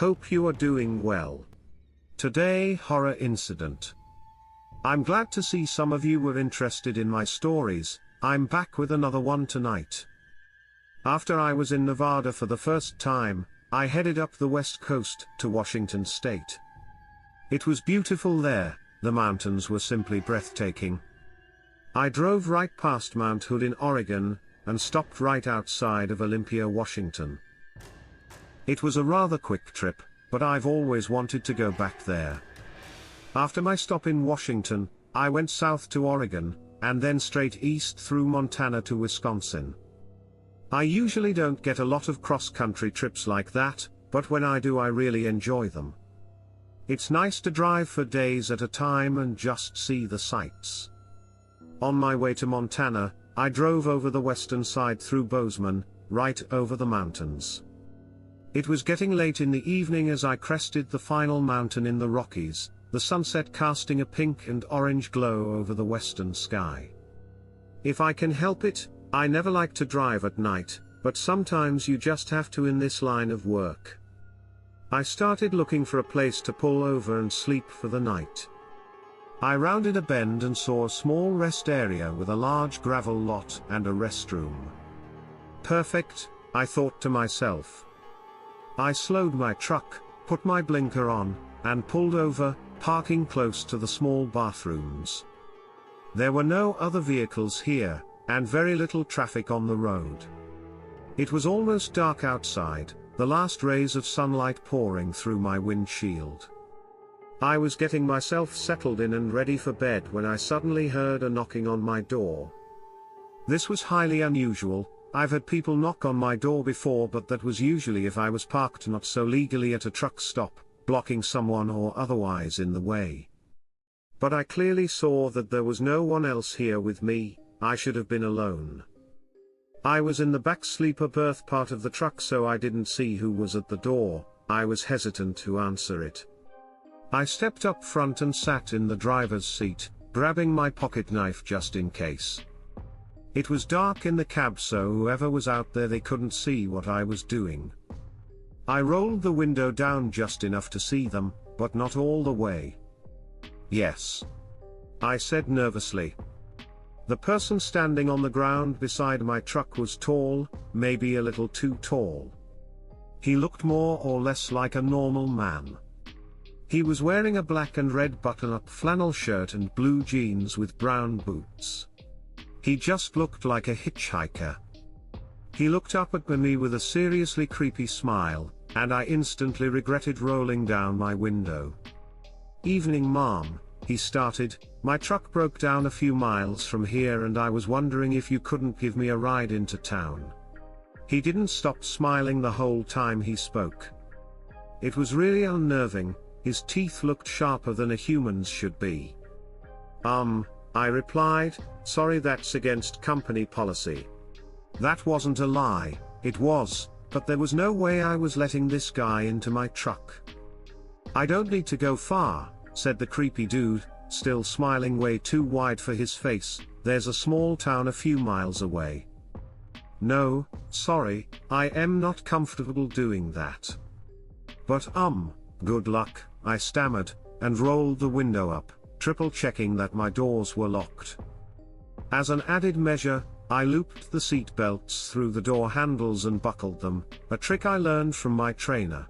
Hope you are doing well. Today, horror incident. I'm glad to see some of you were interested in my stories. I'm back with another one tonight. After I was in Nevada for the first time, I headed up the west coast to Washington State. It was beautiful there, the mountains were simply breathtaking. I drove right past Mount Hood in Oregon, and stopped right outside of Olympia, Washington. It was a rather quick trip, but I've always wanted to go back there. After my stop in Washington, I went south to Oregon, and then straight east through Montana to Wisconsin. I usually don't get a lot of cross-country trips like that, but when I do I really enjoy them. It's nice to drive for days at a time and just see the sights. On my way to Montana, I drove over the western side through Bozeman, right over the mountains. It was getting late in the evening as I crested the final mountain in the Rockies, the sunset casting a pink and orange glow over the western sky. If I can help it, I never like to drive at night, but sometimes you just have to in this line of work. I started looking for a place to pull over and sleep for the night. I rounded a bend and saw a small rest area with a large gravel lot and a restroom. Perfect, I thought to myself. I slowed my truck, put my blinker on, and pulled over, parking close to the small bathrooms. There were no other vehicles here, and very little traffic on the road. It was almost dark outside, the last rays of sunlight pouring through my windshield. I was getting myself settled in and ready for bed when I suddenly heard a knocking on my door. This was highly unusual. I've had people knock on my door before, but that was usually if I was parked not so legally at a truck stop, blocking someone or otherwise in the way. But I clearly saw that there was no one else here with me. I should have been alone. I was in the back sleeper berth part of the truck, so I didn't see who was at the door. I was hesitant to answer it. I stepped up front and sat in the driver's seat, grabbing my pocket knife just in case. It was dark in the cab, so whoever was out there, they couldn't see what I was doing. I rolled the window down just enough to see them, but not all the way. "Yes," I said nervously. The person standing on the ground beside my truck was tall, maybe a little too tall. He looked more or less like a normal man. He was wearing a black and red button-up flannel shirt and blue jeans with brown boots. He just looked like a hitchhiker. He looked up at me with a seriously creepy smile, and I instantly regretted rolling down my window. "Evening, Mom," he started. "My truck broke down a few miles from here and I was wondering if you couldn't give me a ride into town." He didn't stop smiling the whole time he spoke. It was really unnerving. His teeth looked sharper than a human's should be. I replied, "Sorry, that's against company policy." That wasn't a lie, it was, but there was no way I was letting this guy into my truck. "I don't need to go far," said the creepy dude, still smiling way too wide for his face. "There's a small town a few miles away." "No, sorry, I am not comfortable doing that." "But good luck," I stammered, and rolled the window up, triple-checking that my doors were locked. As an added measure, I looped the seat belts through the door handles and buckled them, a trick I learned from my trainer.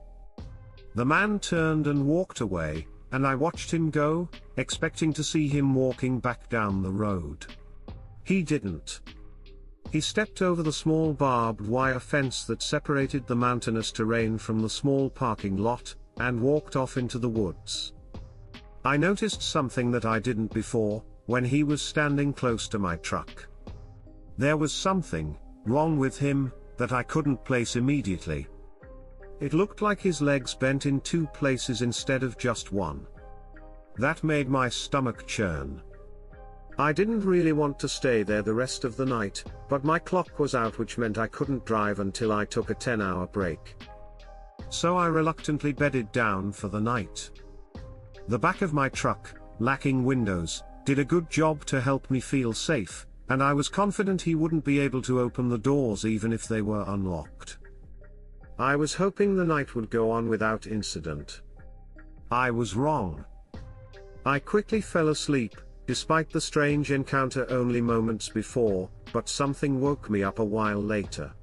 The man turned and walked away, and I watched him go, expecting to see him walking back down the road. He didn't. He stepped over the small barbed wire fence that separated the mountainous terrain from the small parking lot, and walked off into the woods. I noticed something that I didn't before, when he was standing close to my truck. There was something wrong with him that I couldn't place immediately. It looked like his legs bent in two places instead of just one. That made my stomach churn. I didn't really want to stay there the rest of the night, but my clock was out, which meant I couldn't drive until I took a 10-hour break. So I reluctantly bedded down for the night. The back of my truck, lacking windows, did a good job to help me feel safe, and I was confident he wouldn't be able to open the doors even if they were unlocked. I was hoping the night would go on without incident. I was wrong. I quickly fell asleep, despite the strange encounter only moments before, but something woke me up a while later.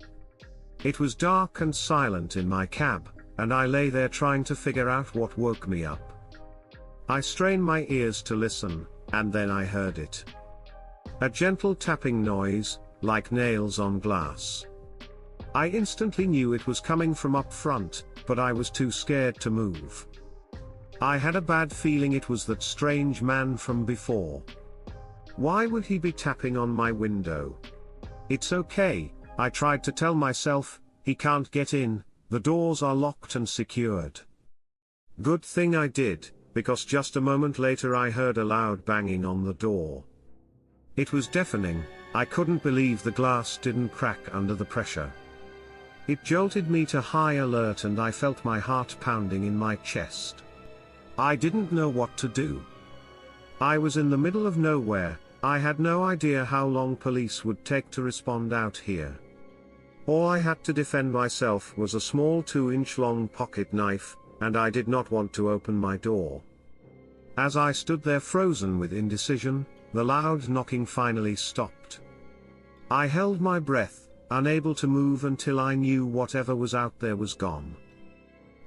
It was dark and silent in my cab, and I lay there trying to figure out what woke me up. I strained my ears to listen, and then I heard it. A gentle tapping noise, like nails on glass. I instantly knew it was coming from up front, but I was too scared to move. I had a bad feeling it was that strange man from before. Why would he be tapping on my window? It's okay, I tried to tell myself, he can't get in, the doors are locked and secured. Good thing I did, because just a moment later I heard a loud banging on the door. It was deafening, I couldn't believe the glass didn't crack under the pressure. It jolted me to high alert and I felt my heart pounding in my chest. I didn't know what to do. I was in the middle of nowhere, I had no idea how long police would take to respond out here. All I had to defend myself was a small 2-inch long pocket knife, and I did not want to open my door. As I stood there frozen with indecision, the loud knocking finally stopped. I held my breath, unable to move until I knew whatever was out there was gone.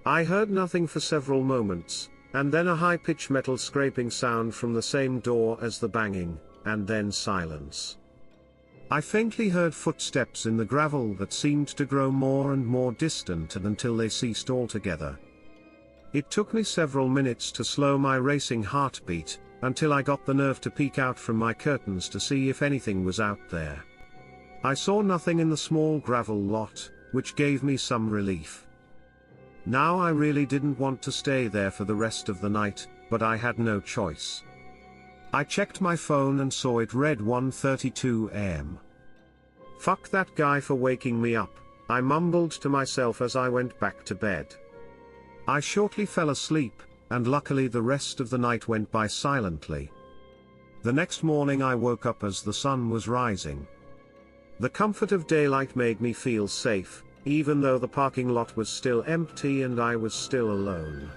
I heard nothing for several moments, and then a high-pitched metal scraping sound from the same door as the banging, and then silence. I faintly heard footsteps in the gravel that seemed to grow more and more distant until they ceased altogether. It took me several minutes to slow my racing heartbeat, until I got the nerve to peek out from my curtains to see if anything was out there. I saw nothing in the small gravel lot, which gave me some relief. Now I really didn't want to stay there for the rest of the night, but I had no choice. I checked my phone and saw it read 1:32 a.m. Fuck that guy for waking me up, I mumbled to myself as I went back to bed. I shortly fell asleep, and luckily the rest of the night went by silently. The next morning I woke up as the sun was rising. The comfort of daylight made me feel safe, even though the parking lot was still empty and I was still alone.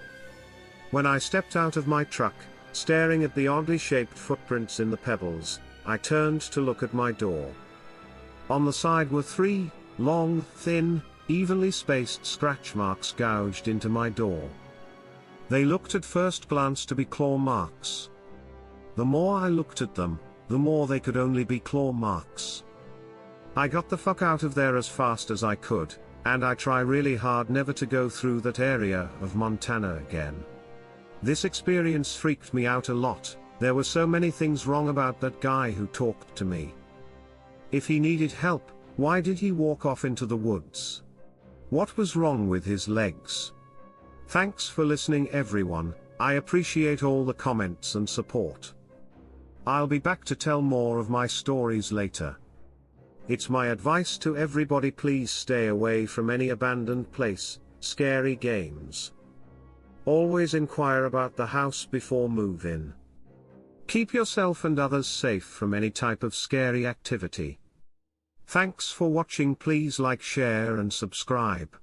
When I stepped out of my truck, staring at the oddly shaped footprints in the pebbles, I turned to look at my door. On the side were 3 long, thin, evenly spaced scratch marks gouged into my door. They looked at first glance to be claw marks. The more I looked at them, the more they could only be claw marks. I got the fuck out of there as fast as I could, and I try really hard never to go through that area of Montana again. This experience freaked me out a lot, there were so many things wrong about that guy who talked to me. If he needed help, why did he walk off into the woods? What was wrong with his legs? Thanks for listening everyone, I appreciate all the comments and support. I'll be back to tell more of my stories later. It's my advice to everybody, please stay away from any abandoned place, scary games. Always inquire about the house before move-in. Keep yourself and others safe from any type of scary activity. Thanks for watching, please like, share and subscribe.